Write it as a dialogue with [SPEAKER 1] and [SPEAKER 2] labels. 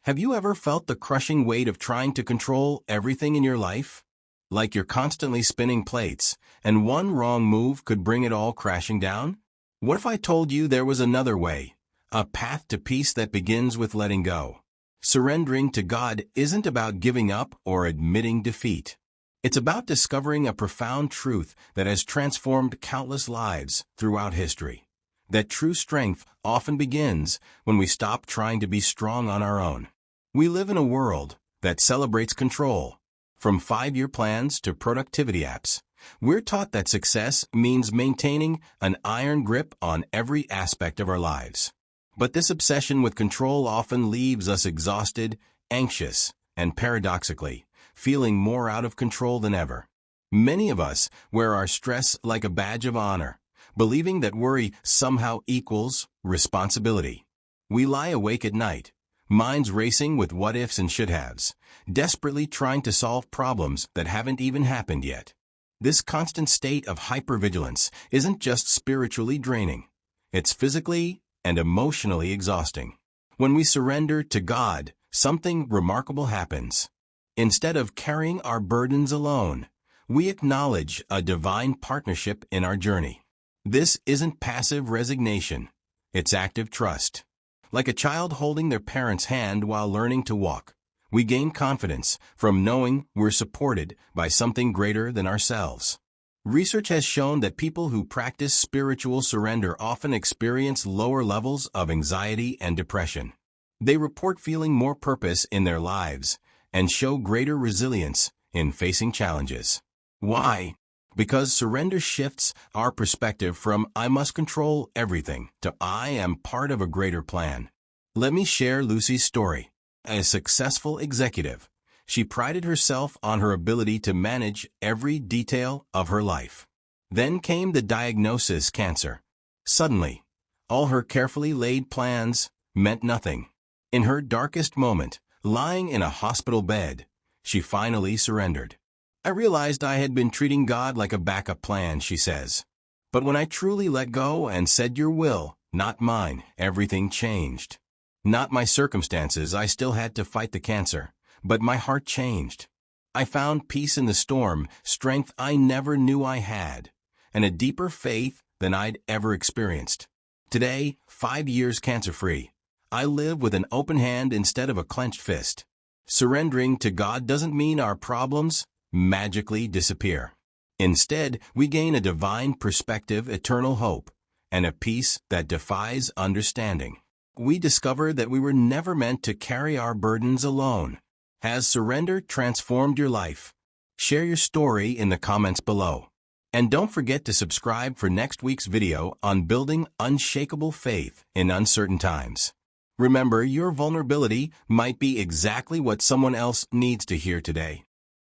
[SPEAKER 1] Have you ever felt the crushing weight of trying to control everything in your life? Like you're constantly spinning plates, and one wrong move could bring it all crashing down? What if I told you there was another way, a path to peace that begins with letting go? Surrendering to God isn't about giving up or admitting defeat. It's about discovering a profound truth that has transformed countless lives throughout history. That true strength often begins when we stop trying to be strong on our own. We live in a world that celebrates control. From 5-year plans to productivity apps, we're taught that success means maintaining an iron grip on every aspect of our lives. But this obsession with control often leaves us exhausted, anxious, and paradoxically, feeling more out of control than ever. Many of us wear our stress like a badge of honor, believing that worry somehow equals responsibility. We lie awake at night, minds racing with what-ifs and should-haves, desperately trying to solve problems that haven't even happened yet. This constant state of hypervigilance isn't just spiritually draining. It's physically and emotionally exhausting. When we surrender to God, something remarkable happens. Instead of carrying our burdens alone, we acknowledge a divine partnership in our journey. This isn't passive resignation, it's active trust. Like a child holding their parent's hand while learning to walk, we gain confidence from knowing we're supported by something greater than ourselves. Research has shown that people who practice spiritual surrender often experience lower levels of anxiety and depression. They report feeling more purpose in their lives and show greater resilience in facing challenges. Why? Because surrender shifts our perspective from "I must control everything" to "I am part of a greater plan." Let me share Lucy's story. A successful executive, she prided herself on her ability to manage every detail of her life. Then came the diagnosis: cancer. Suddenly, all her carefully laid plans meant nothing. In her darkest moment, lying in a hospital bed, she finally surrendered. "I realized I had been treating God like a backup plan," she says. "But when I truly let go and said, 'Your will, not mine,' everything changed. Not my circumstances, I still had to fight the cancer, but my heart changed. I found peace in the storm, strength I never knew I had, and a deeper faith than I'd ever experienced. Today, 5 years cancer-free, I live with an open hand instead of a clenched fist." Surrendering to God doesn't mean our problems magically disappear. Instead, we gain a divine perspective, eternal hope, and a peace that defies understanding. We discover that we were never meant to carry our burdens alone. Has surrender transformed your life? Share your story in the comments below. And don't forget to subscribe for next week's video on building unshakable faith in uncertain times. Remember, your vulnerability might be exactly what someone else needs to hear today.